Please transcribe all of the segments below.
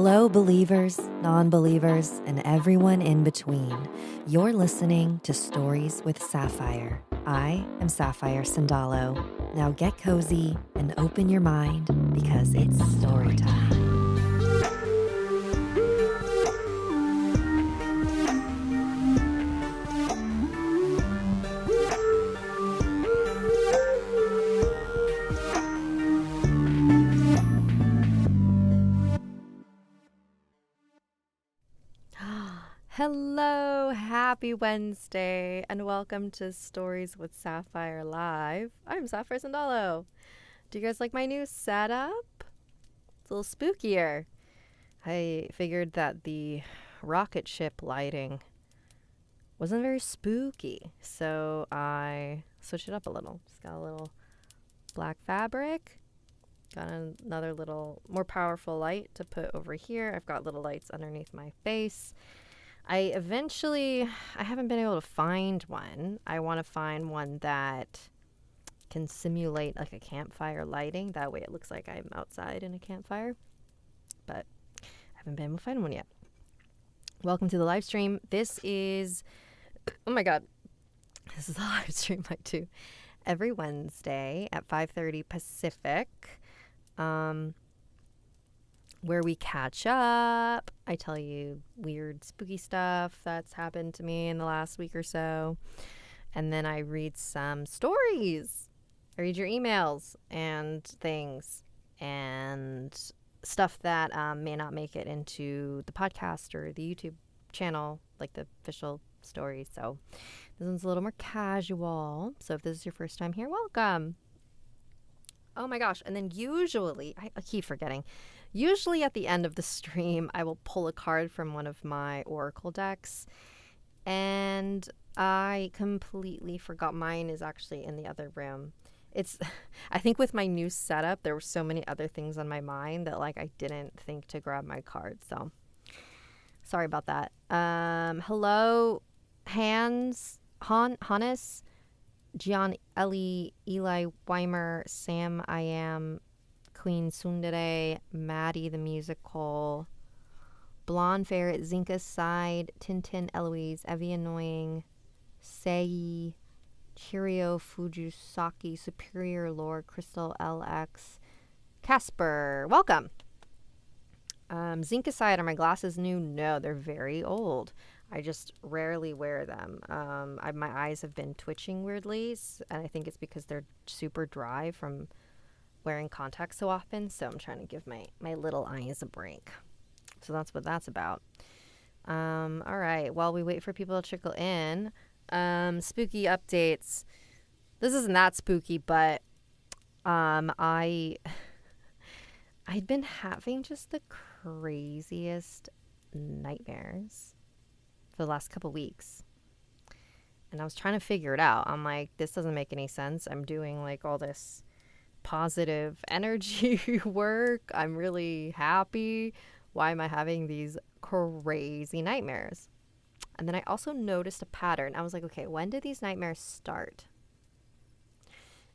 Hello, believers, non-believers, and everyone in between. You're listening to Stories with Sapphire. I am Sapphire Sandalo. Now get cozy and open your mind because it's story time. Hello, happy Wednesday, and welcome to Stories with Sapphire Live. I'm Sapphire Sandalo. Do you guys like my new setup? It's a little spookier. I figured that the rocket ship lighting wasn't very spooky, so I switched it up a little. Just got a little black fabric, got another little more powerful light to put over here. I've got little lights underneath my face. I haven't been able to find one. I want to find one that can simulate like a campfire lighting. That way it looks like I'm outside in a campfire. But I haven't been able to find one yet. Welcome to the live stream. This is, oh my God, this is a live stream I do every Wednesday at 5:30 Pacific. Where we catch up. I tell you weird, spooky stuff that's happened to me in the last week or so. And then I read some stories. I read your emails and things and stuff that may not make it into the podcast or the YouTube channel, like the official stories. So this one's a little more casual. So if this is your first time here, welcome. Oh my gosh. And then usually, I keep forgetting, usually at the end of the stream, I will pull a card from one of my Oracle decks. And I completely forgot. Mine is actually in the other room. I think with my new setup, there were so many other things on my mind that I didn't think to grab my card. So sorry about that. Hello, Hannes, Gian, Ellie, Eli, Weimer, Sam, I Am, Queen Sundere, Maddie the Musical, Blonde Ferret, Zinka's Side, Tintin, Eloise, Evie Annoying, Sei, Chirio, Fujisaki, Superior Lord, Crystal, LX, Casper. Welcome. Zinka Side, are my glasses new? No, they're very old. I just rarely wear them. My eyes have been twitching weirdly, and I think it's because they're super dry from wearing contacts so often. So I'm trying to give my little eyes a break. So that's what that's about. All right. While we wait for people to trickle in, spooky updates. This isn't that spooky, but I'd been having just the craziest nightmares for the last couple weeks. And I was trying to figure it out. I'm like, this doesn't make any sense. I'm doing all this positive energy work. I'm really happy. Why am I having these crazy nightmares? And then I also noticed a pattern. I was like, okay, when did these nightmares start?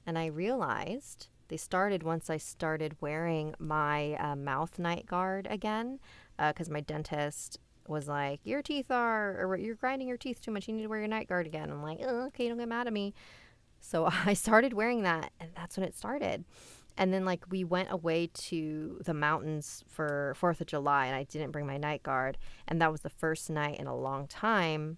And I realized they started once I started wearing my mouth night guard again, because my dentist was like, you're grinding your teeth too much. You need to wear your night guard again. I'm like, oh, okay, don't get mad at me. So I started wearing that, and that's when it started. And then we went away to the mountains for 4th of July, and I didn't bring my night guard. And that was the first night in a long time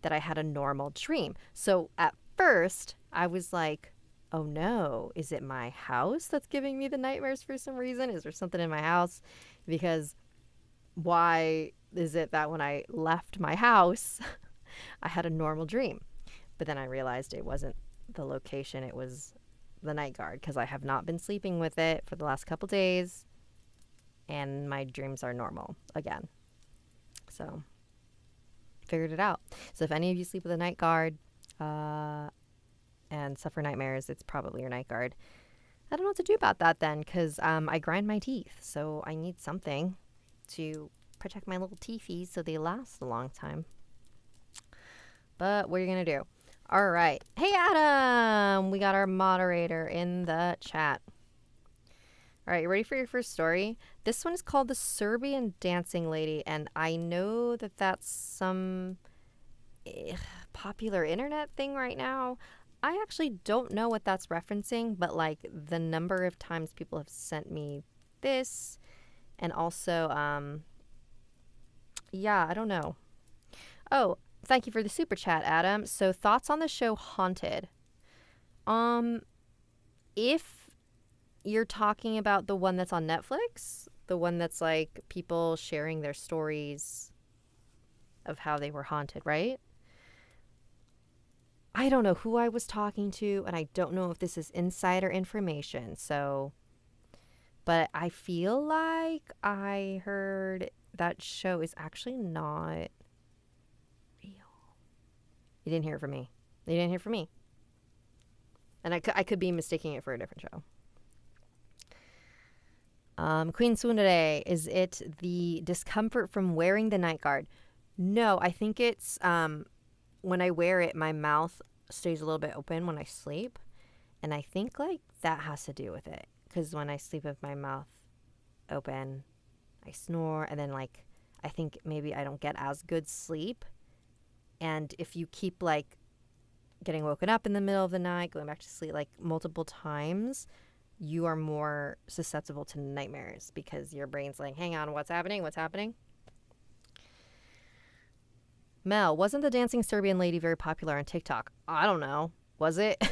that I had a normal dream. So at first I was like, oh no, is it my house that's giving me the nightmares for some reason? Is there something in my house? Because why is it that when I left my house, I had a normal dream? But then I realized it wasn't the location, it was the night guard, because I have not been sleeping with it for the last couple days, and my dreams are normal again. So figured it out. So if any of you sleep with a night guard and suffer nightmares, it's probably your night guard. I don't know what to do about that then, because I grind my teeth, so I need something to protect my little teethies so they last a long time. But what are you gonna do? All right. Hey, Adam! We got our moderator in the chat. All right, you ready for your first story? This one is called The Serbian Dancing Lady, and I know that that's some popular internet thing right now. I actually don't know what that's referencing, but like the number of times people have sent me this, and also, yeah, I don't know. Oh, thank you for the super chat, Adam. So, thoughts on the show Haunted? Um, if you're talking about the one that's on Netflix, the one that's like people sharing their stories of how they were haunted, right? I don't know who I was talking to, and I don't know if this is insider information. So, but I feel like I heard that show is actually not real. You didn't hear it from me. You didn't hear it from me. And I could be mistaking it for a different show. Queen Tsundere, is it the discomfort from wearing the night guard? No, I think it's when I wear it, my mouth stays a little bit open when I sleep. And I think like that has to do with it. Because when I sleep with my mouth open, I snore. And then like, I think maybe I don't get as good sleep. And if you keep like getting woken up in the middle of the night, going back to sleep like multiple times, you are more susceptible to nightmares because your brain's like, hang on, what's happening? What's happening? Mel, wasn't the dancing Serbian lady very popular on TikTok? I don't know. Was it?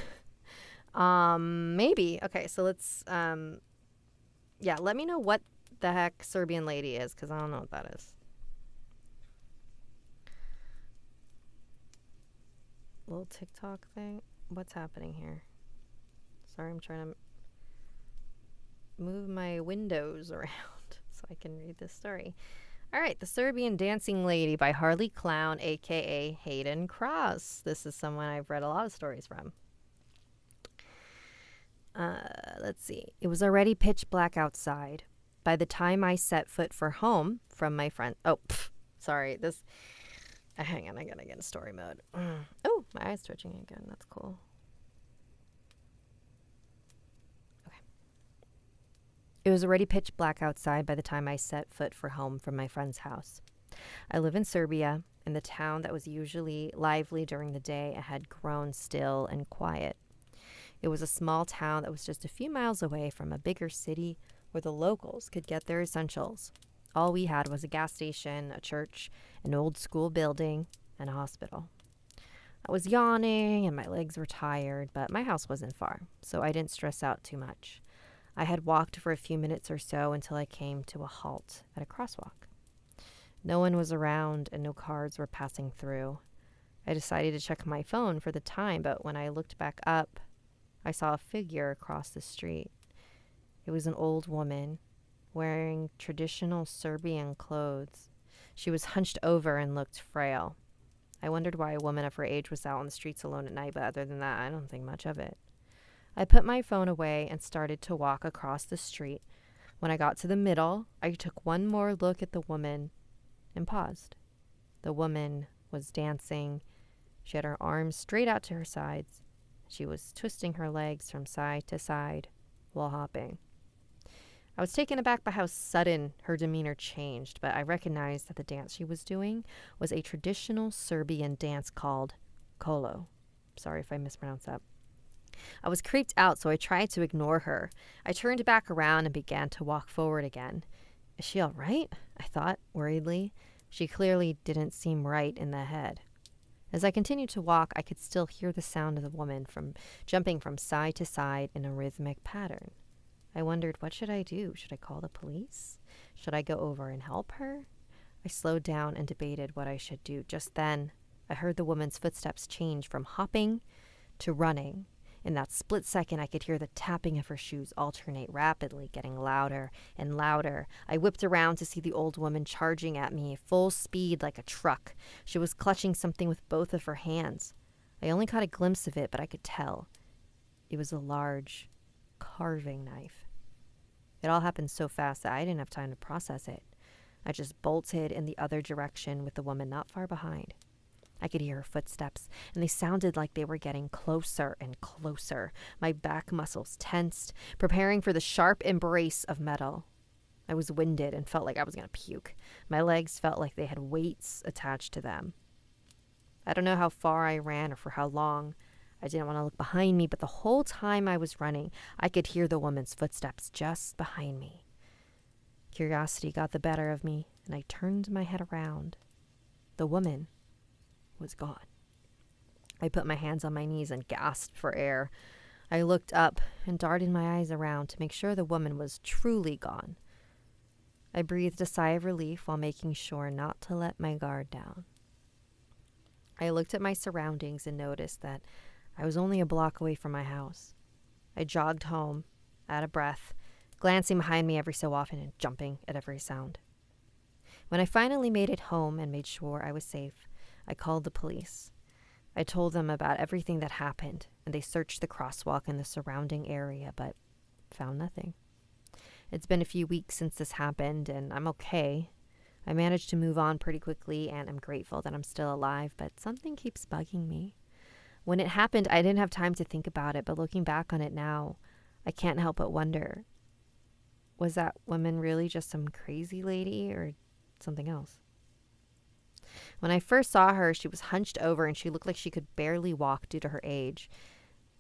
Maybe. Okay, so let's, yeah, let me know what the heck Serbian lady is because I don't know what that is. Little TikTok thing. What's happening here? Sorry, I'm trying to move my windows around so I can read this story. All right, The Serbian Dancing Lady by Harley Clown, aka Hayden Cross. This is someone I've read a lot of stories from. Let's see. It was already pitch black outside. By the time I set foot for home from my friend. Oh, sorry. This. Hang on, I gotta get in story mode. Oh, my eye's twitching again. That's cool. It was already pitch black outside by the time I set foot for home from my friend's house. I live in Serbia, and the town that was usually lively during the day had grown still and quiet. It was a small town that was just a few miles away from a bigger city where the locals could get their essentials. All we had was a gas station, a church, an old school building, and a hospital. I was yawning and my legs were tired, but my house wasn't far, so I didn't stress out too much. I had walked for a few minutes or so until I came to a halt at a crosswalk. No one was around and no cars were passing through. I decided to check my phone for the time, but when I looked back up, I saw a figure across the street. It was an old woman wearing traditional Serbian clothes. She was hunched over and looked frail. I wondered why a woman of her age was out on the streets alone at night, but other than that, I don't think much of it. I put my phone away and started to walk across the street. When I got to the middle, I took one more look at the woman and paused. The woman was dancing. She had her arms straight out to her sides. She was twisting her legs from side to side while hopping. I was taken aback by how sudden her demeanor changed, but I recognized that the dance she was doing was a traditional Serbian dance called kolo. Sorry if I mispronounced that. I was creeped out, so I tried to ignore her. I turned back around and began to walk forward again. Is she all right? I thought, worriedly. She clearly didn't seem right in the head. As I continued to walk, I could still hear the sound of the woman jumping from side to side in a rhythmic pattern. I wondered, what should I do? Should I call the police? Should I go over and help her? I slowed down and debated what I should do. Just then, I heard the woman's footsteps change from hopping to running. In that split second, I could hear the tapping of her shoes alternate rapidly, getting louder and louder. I whipped around to see the old woman charging at me, full speed like a truck. She was clutching something with both of her hands. I only caught a glimpse of it, but I could tell. It was a large carving knife. It all happened so fast that I didn't have time to process it. I just bolted in the other direction with the woman not far behind. I could hear her footsteps, and they sounded like they were getting closer and closer. My back muscles tensed, preparing for the sharp embrace of metal. I was winded and felt like I was going to puke. My legs felt like they had weights attached to them. I don't know how far I ran or for how long. I didn't want to look behind me, but the whole time I was running, I could hear the woman's footsteps just behind me. Curiosity got the better of me, and I turned my head around. The woman was gone. I put my hands on my knees and gasped for air. I looked up and darted my eyes around to make sure the woman was truly gone. I breathed a sigh of relief while making sure not to let my guard down. I looked at my surroundings and noticed that I was only a block away from my house. I jogged home, out of breath, glancing behind me every so often and jumping at every sound. When I finally made it home and made sure I was safe, I called the police. I told them about everything that happened, and they searched the crosswalk and the surrounding area, but found nothing. It's been a few weeks since this happened, and I'm okay. I managed to move on pretty quickly, and I'm grateful that I'm still alive, but something keeps bugging me. When it happened, I didn't have time to think about it, but looking back on it now, I can't help but wonder, was that woman really just some crazy lady or something else? When I first saw her, she was hunched over and she looked like she could barely walk due to her age.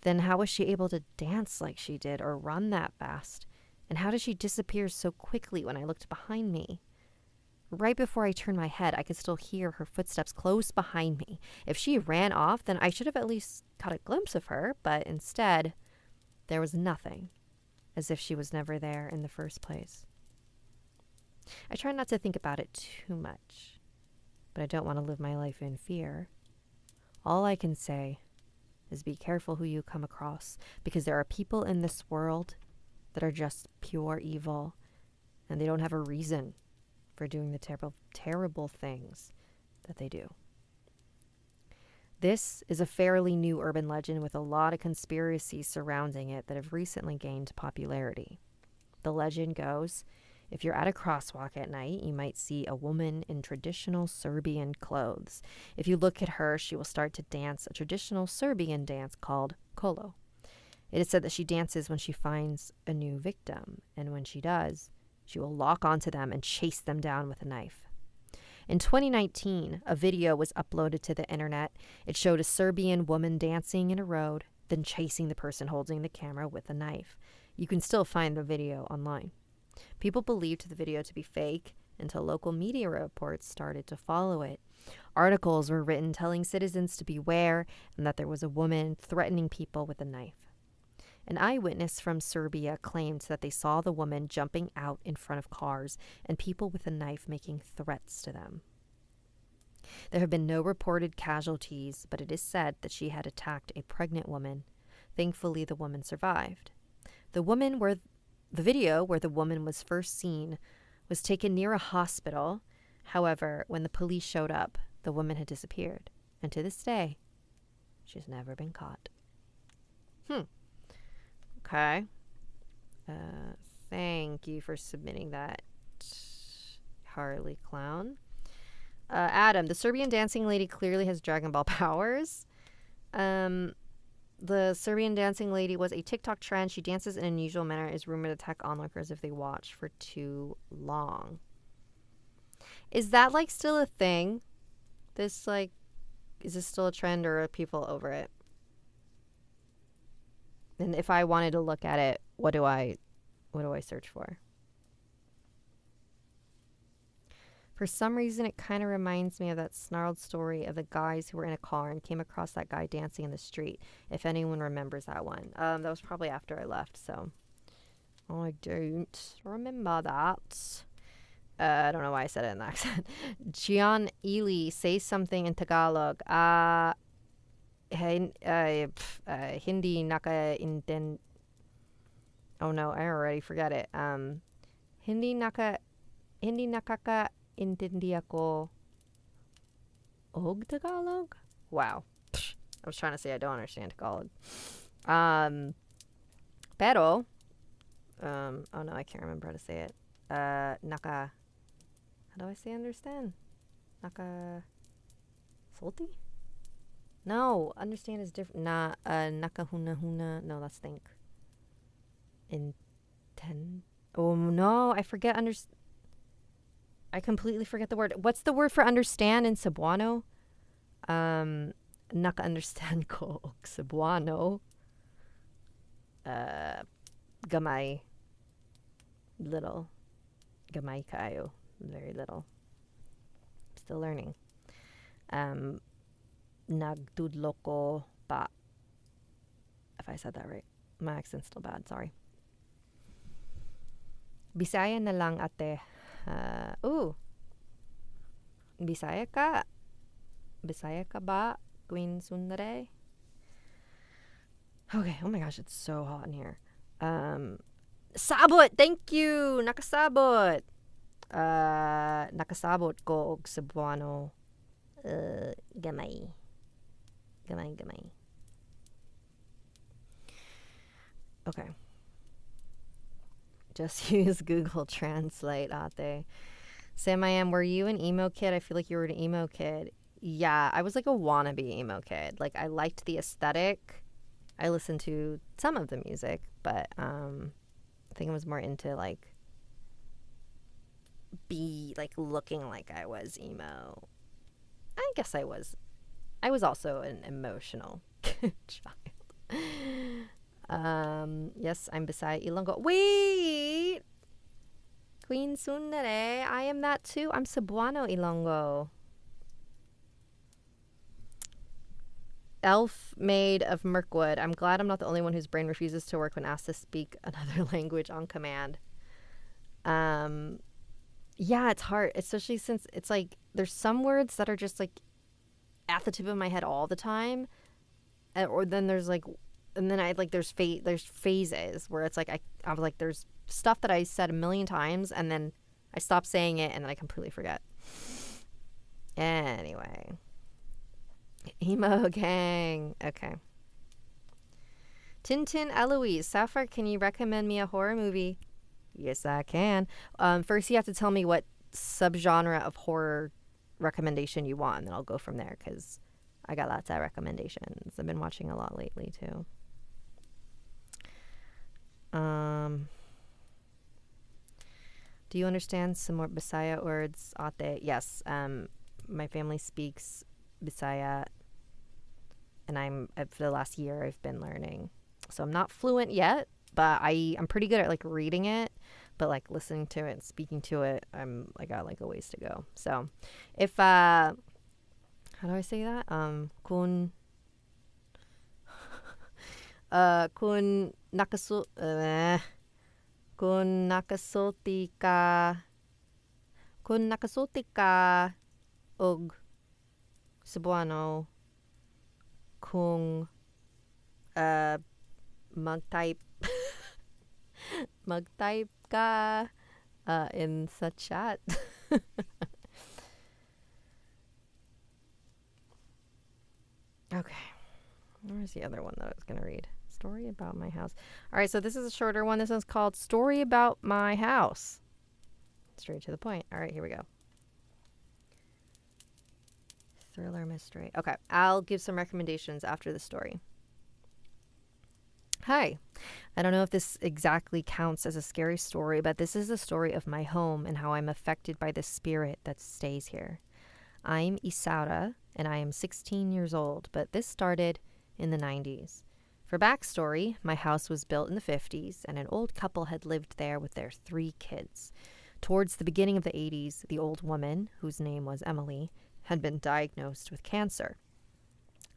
Then how was she able to dance like she did or run that fast? And how did she disappear so quickly when I looked behind me? Right before I turned my head, I could still hear her footsteps close behind me. If she ran off, then I should have at least caught a glimpse of her, but instead, there was nothing, as if she was never there in the first place. I try not to think about it too much, but I don't want to live my life in fear. All I can say is be careful who you come across, because there are people in this world that are just pure evil, and they don't have a reason for doing the terrible things that they do. This is a fairly new urban legend with a lot of conspiracies surrounding it that have recently gained popularity. The legend goes, if you're at a crosswalk at night, you might see a woman in traditional Serbian clothes. If you look at her, she will start to dance a traditional Serbian dance called kolo. It is said that she dances when she finds a new victim, and when she does, she will lock onto them and chase them down with a knife. In 2019, a video was uploaded to the internet. It showed a Serbian woman dancing in a road, then chasing the person holding the camera with a knife. You can still find the video online. People believed the video to be fake until local media reports started to follow it. Articles were written telling citizens to beware and that there was a woman threatening people with a knife. An eyewitness from Serbia claimed that they saw the woman jumping out in front of cars and people with a knife making threats to them. There have been no reported casualties, but it is said that she had attacked a pregnant woman. Thankfully, the woman survived. The video where the woman was first seen was taken near a hospital. However, when the police showed up, the woman had disappeared. And to this day, she's never been caught. Okay. Thank you for submitting that, Harley Clown. Adam, the Serbian Dancing Lady clearly has Dragon Ball powers. The Serbian Dancing Lady was a TikTok trend. She dances in an unusual manner, is rumored to attack onlookers if they watch for too long. Is that still a thing? Is this still a trend, or are people over it? And if I wanted to look at it, what do I search for? For some reason, it kind of reminds me of that snarled story of the guys who were in a car and came across that guy dancing in the street. If anyone remembers that one. That was probably after I left, so I don't remember that. I don't know why I said it in that accent. Gian Ely says something in Tagalog. Hindi naka inten. Oh no, I already forgot it. Hindi nakaka intindi ako og Tagalog. Wow. I was trying to say I don't understand Tagalog. Pero oh no, I can't remember how to say it. How do I say understand? Naka salty? No, understand is different. Nakahuna huna. No, that's think. Inten. Oh no, I forget. I completely forget the word. What's the word for understand in Cebuano? Naka understand ko og Cebuano. Gamay. Little. Gamay kaayo. Very little. Still learning. Nagtudlo ko pa. If I said that right. My accent's still bad, sorry. Bisaya na lang ate. Bisaya ka. Bisaya ka ba? Queen Sundare? Okay, oh my gosh, it's so hot in here. Sabot! Thank you! Nakasabot! Nakasabot ko og Cebuano. Gamay. Gamay. Okay. Just use Google Translate, ate. Sam I am, were you an emo kid? I feel like you were an emo kid. Yeah, I was like a wannabe emo kid. Like, I liked the aesthetic. I listened to some of the music, but I think I was more into like looking like I was emo. I guess I was. I was also an emotional child. Yes, I'm beside Ilonggo. Wait! Queen Sundere, I am that too. I'm Cebuano Ilonggo. Elf made of Mirkwood. I'm glad I'm not the only one whose brain refuses to work when asked to speak another language on command. Yeah, it's hard, especially since it's like there's some words that are just like at the tip of my head all the time, or then there's like, and then I like there's phases where it's like I was like there's stuff that I said a million times and then I stop saying it and then I completely forget. Anyway. Emo gang. Okay. Tintin Eloise. Sapphire, can you recommend me a horror movie? Yes, I can. First, you have to tell me what subgenre of horror recommendation you want, and then I'll go from there, because I got lots of recommendations. I've been watching a lot lately, too. Do you understand some more Bisaya words, ate? Yes. My family speaks Bisaya, and for the last year I've been learning. So I'm not fluent yet, but I'm pretty good at like reading it, but like listening to it and speaking to it, I got like a ways to go. So if how do I say that? Kun nakasulti ka og Cebuano kung mag-type ka in sa chat. Okay. Where's the other one that I was going to read? Story about my house. All right, so this is a shorter one. This one's called Story About My House. Straight to the point. All right, here we go. Thriller mystery. Okay, I'll give some recommendations after the story. Hi. I don't know if this exactly counts as a scary story, but this is the story of my home and how I'm affected by the spirit that stays here. I'm Isaura, and I am 16 years old, but this started in the 90s. For backstory, my house was built in the 50s, and an old couple had lived there with their 3 kids. Towards the beginning of the 80s, the old woman, whose name was Emily, had been diagnosed with cancer.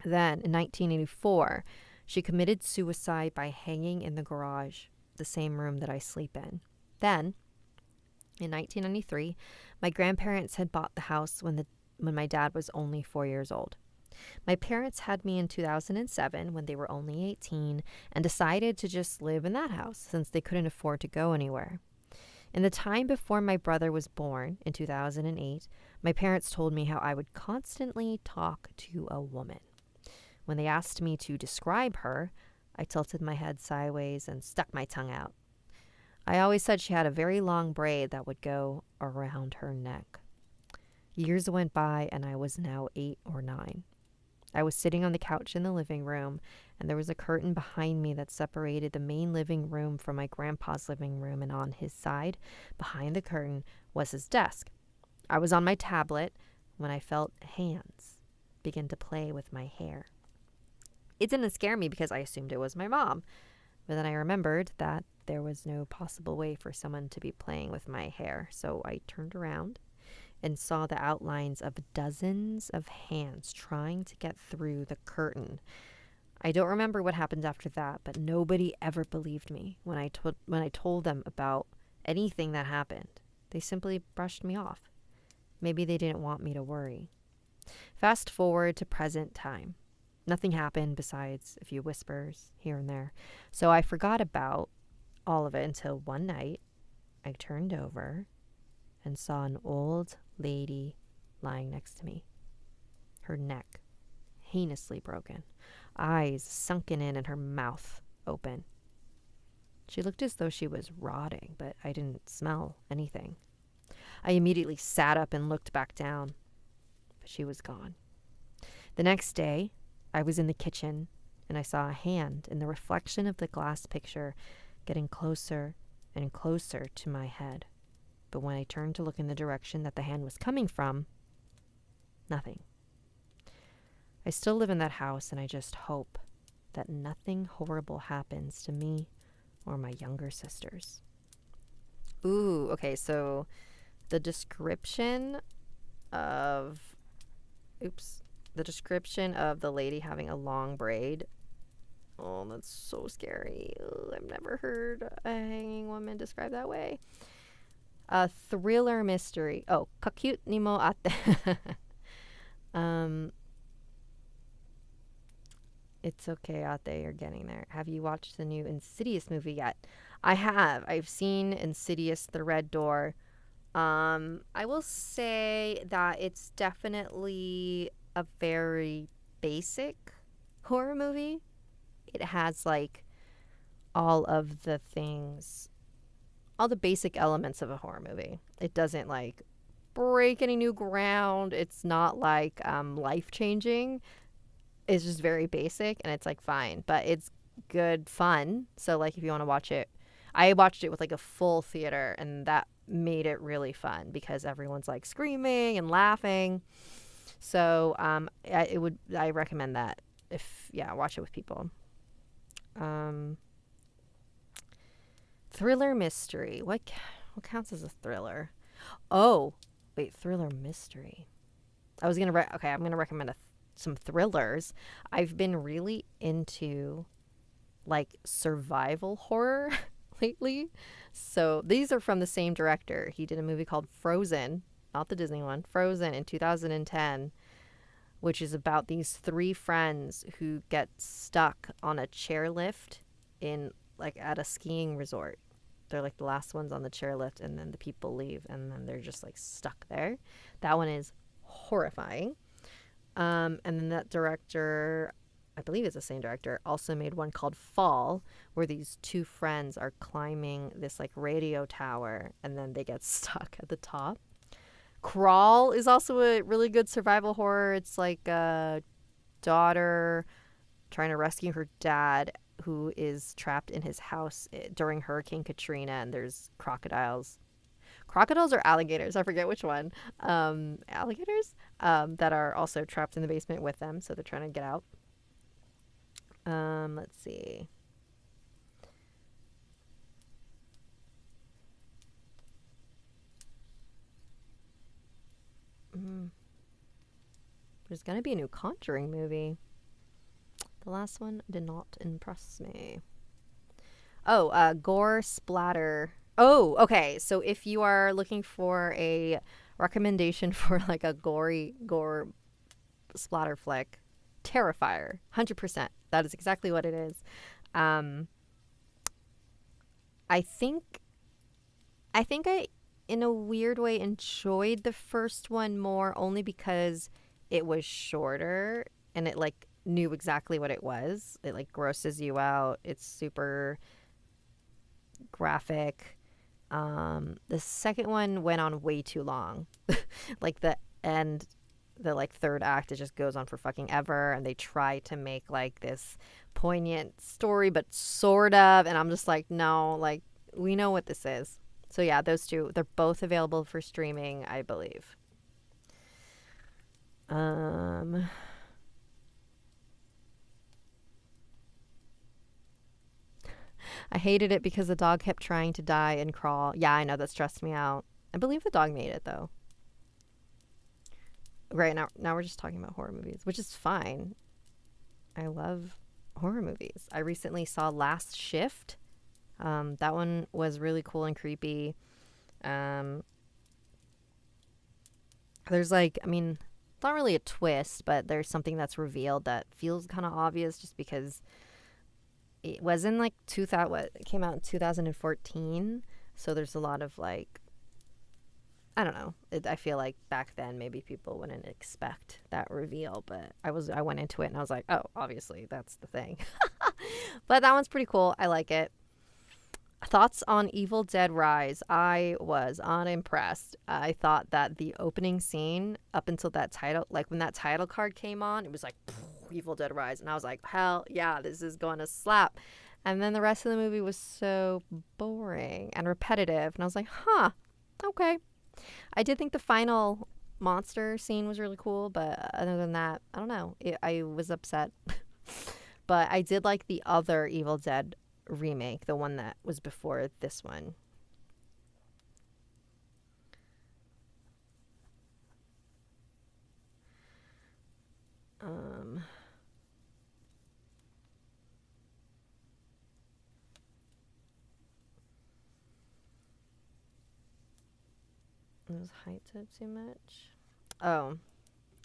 Then, in 1984, she committed suicide by hanging in the garage, the same room that I sleep in. Then, in 1993, my grandparents had bought the house when my dad was only 4 years old. My parents had me in 2007 when they were only 18 and decided to just live in that house since they couldn't afford to go anywhere. In the time before my brother was born, in 2008, my parents told me how I would constantly talk to a woman. When they asked me to describe her, I tilted my head sideways and stuck my tongue out. I always said she had a very long braid that would go around her neck. Years went by and I was now 8 or 9. I was sitting on the couch in the living room, and there was a curtain behind me that separated the main living room from my grandpa's living room, and on his side, behind the curtain, was his desk. I was on my tablet when I felt hands begin to play with my hair. It didn't scare me because I assumed it was my mom, but then I remembered that there was no possible way for someone to be playing with my hair, so I turned around and saw the outlines of dozens of hands trying to get through the curtain. I don't remember what happened after that, but nobody ever believed me when I told them about anything that happened. They simply brushed me off. Maybe they didn't want me to worry. Fast forward to present time. Nothing happened besides a few whispers here and there. So I forgot about all of it until one night I turned over and saw an old lady lying next to me. Her neck heinously broken, eyes sunken in and her mouth open. She looked as though she was rotting, but I didn't smell anything. I immediately sat up and looked back down, but she was gone. The next day, I was in the kitchen and I saw a hand in the reflection of the glass picture getting closer and closer to my head. But when I turned to look in the direction that the hand was coming from, nothing. I still live in that house, and I just hope that nothing horrible happens to me or my younger sisters. Ooh, okay, so the description of the lady having a long braid. Oh, that's so scary. Ugh, I've never heard a hanging woman described that way. A thriller mystery. Oh, kakute ni mo ate. It's okay, Ate, you're getting there. Have you watched the new Insidious movie yet? I have. I've seen Insidious, The Red Door. I will say that it's definitely a very basic horror movie. It has like all of the things, all the basic elements of a horror movie. It doesn't like break any new ground. It's not like life-changing. It's just very basic, and it's like fine, but it's good fun. So like if you want to watch it, I watched it with like a full theater, and that made it really fun because everyone's like screaming and laughing. So I recommend that watch it with people. Thriller mystery. What counts as a thriller? Oh, wait, thriller mystery. I'm gonna recommend some thrillers. I've been really into like survival horror lately. So these are from the same director. He did a movie called Frozen, not the Disney one, Frozen in 2010, which is about these three friends who get stuck on a chairlift in like at a skiing resort. They're like the last ones on the chairlift, and then the people leave, and then they're just like stuck there. That one is horrifying. And then that director, I believe it's the same director, also made one called Fall, where these two friends are climbing this like radio tower, and then they get stuck at the top. Crawl is also a really good survival horror. It's like a daughter trying to rescue her dad, who is trapped in his house during Hurricane Katrina, and there's crocodiles or alligators, I forget which one, alligators, that are also trapped in the basement with them, so they're trying to get out. Let's see. There's gonna be a new Conjuring movie. The last one did not impress me. Oh, gore splatter. Oh, okay. So if you are looking for a recommendation for like a gore splatter flick, Terrifier, 100%. That is exactly what it is. I think I, in a weird way, enjoyed the first one more only because it was shorter and it like knew exactly what it was. It like grosses you out. It's super graphic. The second one went on way too long. Like the end the like third act, it just goes on for fucking ever, and they try to make like this poignant story, but sort of, and I'm just like, no, like we know what this is. So yeah, those two, they're both available for streaming, I believe. um I hated it because the dog kept trying to die and crawl. Yeah, I know, that stressed me out. I believe the dog made it though. Right, now we're just talking about horror movies, which is fine. I love horror movies. I recently saw Last Shift. That one was really cool and creepy. Um, there's like, I mean, it's not really a twist, but there's something that's revealed that feels kind of obvious just because it was in like 2000, what, it came out in 2014. So there's a lot of like, I don't know. I feel like back then maybe people wouldn't expect that reveal, but I went into it and I was like, oh, obviously that's the thing. But that one's pretty cool. I like it. Thoughts on Evil Dead Rise? I was unimpressed. I thought that the opening scene up until that title, like when that title card came on, it was like Evil Dead Rise, and I was like, hell yeah, this is going to slap. And then the rest of the movie was so boring and repetitive, and I was like, huh, okay. I did think the final monster scene was really cool, but other than that, I don't know. I was upset. But I did like the other Evil Dead remake, the one that was before this one. Um, was hyped up too much? Oh,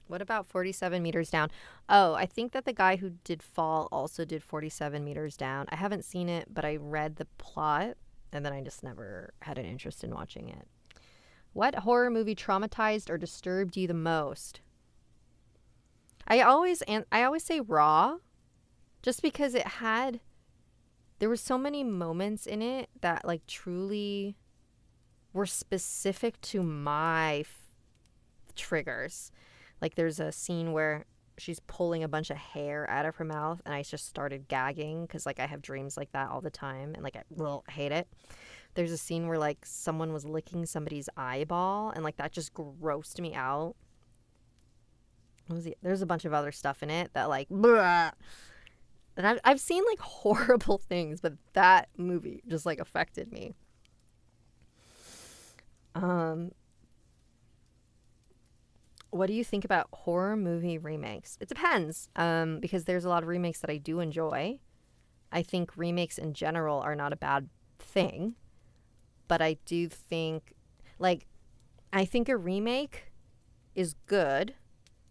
what about 47 Meters Down? Oh, I think that the guy who did Fall also did 47 Meters Down. I haven't seen it, but I read the plot, and then I just never had an interest in watching it. What horror movie traumatized or disturbed you the most? I always say Raw, just because there were so many moments in it that like truly were specific to my triggers. Like there's a scene where she's pulling a bunch of hair out of her mouth, and I just started gagging because like I have dreams like that all the time, and like I will hate it. There's a scene where like someone was licking somebody's eyeball, and like that just grossed me out. There's a bunch of other stuff in it that like, bleh. And I've seen like horrible things, but that movie just like affected me. What do you think about horror movie remakes? It depends, because there's a lot of remakes that I do enjoy. I think remakes in general are not a bad thing, but I do think, like, I think a remake is good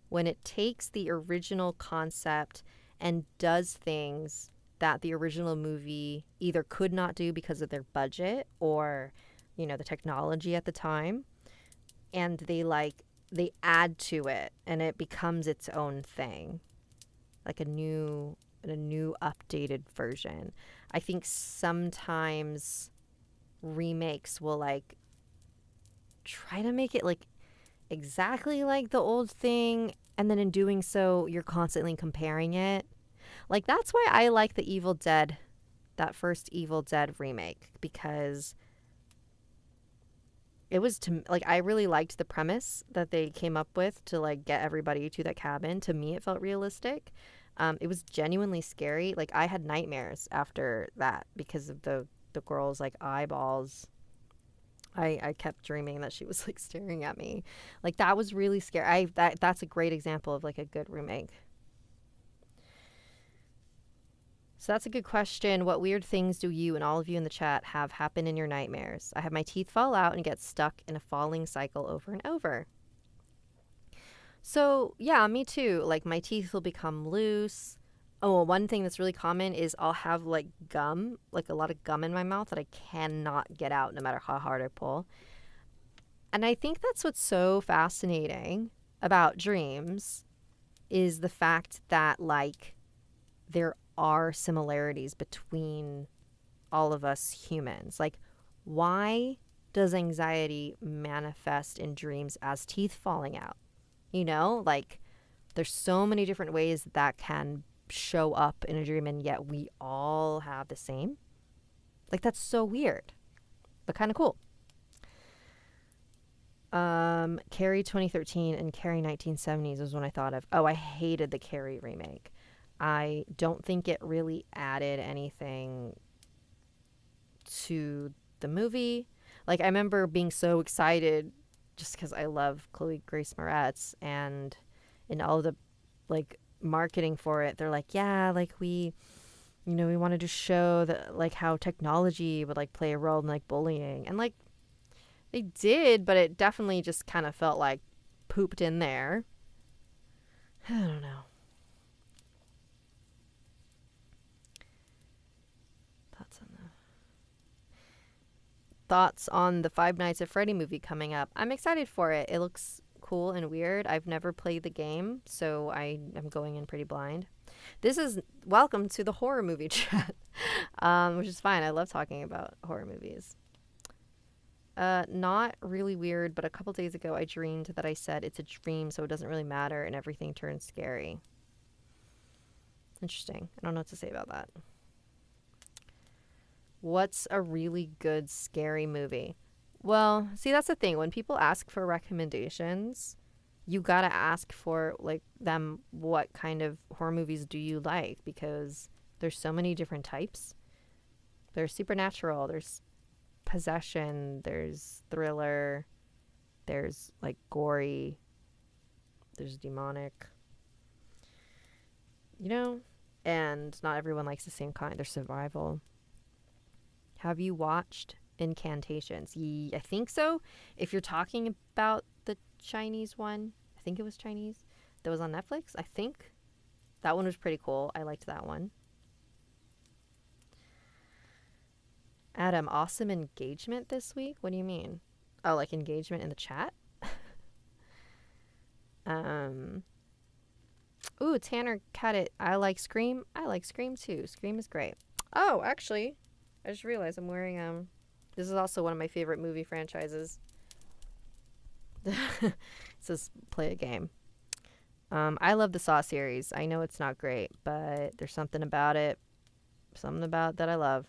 when it takes the original concept and does things that the original movie either could not do because of their budget or, you know, the technology at the time, and they add to it and it becomes its own thing, like a new updated version. I think sometimes remakes will like try to make it like exactly like the old thing, and then in doing so you're constantly comparing it. Like that's why I like the Evil Dead, that first Evil Dead remake, because it was, to like, I really liked the premise that they came up with to like get everybody to that cabin. To me it felt realistic. It was genuinely scary. Like I had nightmares after that because of the girl's like eyeballs. I kept dreaming that she was like staring at me. Like that was really scary. That's a great example of like a good remake. So that's a good question. What weird things do you and all of you in the chat have happen in your nightmares? I have my teeth fall out and get stuck in a falling cycle over and over. So yeah, me too. Like my teeth will become loose. Oh, one thing that's really common is I'll have like gum, like a lot of gum in my mouth that I cannot get out no matter how hard I pull. And I think that's what's so fascinating about dreams, is the fact that like there are similarities between all of us humans. Like, why does anxiety manifest in dreams as teeth falling out? You know, like there's so many different ways that can show up in a dream, and yet we all have the same. Like that's so weird, but kind of cool. Carrie 2013 and Carrie 1970s was one I thought of. Oh, I hated the Carrie remake. I don't think it really added anything to the movie. Like I remember being so excited just because I love Chloe Grace Moretz, and in all the like marketing for it, they're like, yeah, like we wanted to show that like how technology would like play a role in like bullying, and like they did, but it definitely just kind of felt like pooped in there. I don't know. Thoughts on the Five Nights at Freddy movie coming up? I'm excited for it. It looks cool and weird. I've never played the game, so I am going in pretty blind. This is welcome to the horror movie chat, which is fine. I love talking about horror movies. Not really weird, but a couple days ago I dreamed that I said it's a dream, so it doesn't really matter, and everything turns scary. Interesting. I don't know what to say about that. What's a really good scary movie? Well, see, that's the thing. When people ask for recommendations, you gotta ask for like them what kind of horror movies do you like, because there's so many different types. There's supernatural, there's possession, there's thriller, there's like gory, there's demonic. And not everyone likes the same kind. There's survival. Have you watched Incantations? I think so. If you're talking about the Chinese one, I think it was Chinese, that was on Netflix, I think. That one was pretty cool. I liked that one. Adam, awesome engagement this week? What do you mean? Oh, like engagement in the chat? Ooh, Tanner cut it. I like Scream. I like Scream too. Scream is great. Oh, actually, I just realized I'm wearing this is also one of my favorite movie franchises. It says play a game. I love the Saw series. I know it's not great, but there's something about it. Something about that I love.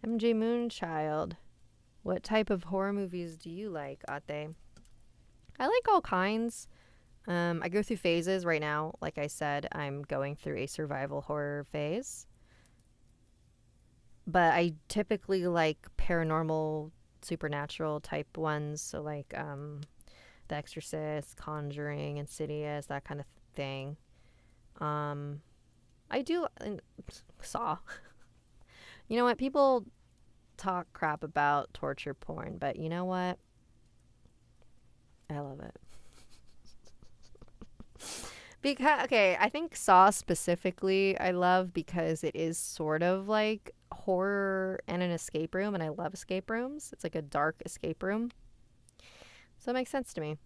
MJ Moonchild. What type of horror movies do you like, Ate? I like all kinds. I go through phases right now. Like I said, I'm going through a survival horror phase. But I typically like paranormal, supernatural type ones. So like The Exorcist, Conjuring, Insidious, that kind of thing. I do Saw. You know what? People talk crap about torture porn, but you know what? I love it. Because, okay, I think Saw specifically I love because it is sort of like horror and an escape room, and I love escape rooms. It's like a dark escape room. So it makes sense to me.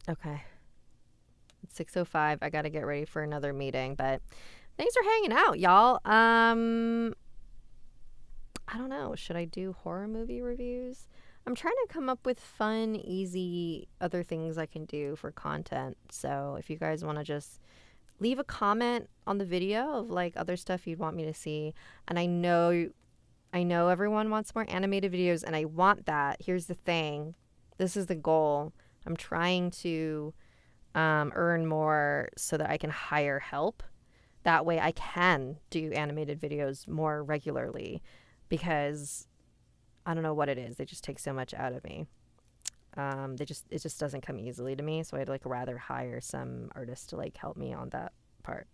Okay. It's 6:05. I got to get ready for another meeting, but thanks for hanging out, y'all. I don't know. Should I do horror movie reviews? I'm trying to come up with fun, easy other things I can do for content. So if you guys want to just leave a comment on the video of like other stuff you'd want me to see. And I know everyone wants more animated videos, and I want that. Here's the thing. This is the goal. I'm trying to earn more so that I can hire help. That way I can do animated videos more regularly, because I don't know what it is. They just take so much out of me. It just doesn't come easily to me. So I'd like rather hire some artists to like help me on that part.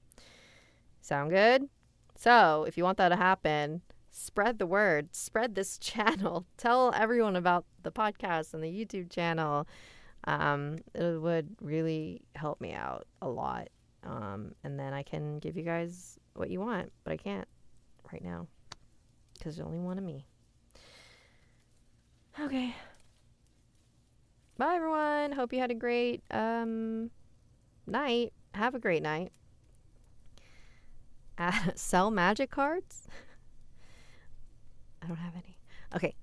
Sound good? So if you want that to happen, spread the word, spread this channel, tell everyone about the podcast and the YouTube channel. It would really help me out a lot. And then I can give you guys what you want, but I can't right now because there's only one of me. Okay. Bye, everyone. Hope you had a great night. Have a great night. Sell magic cards? I don't have any. Okay,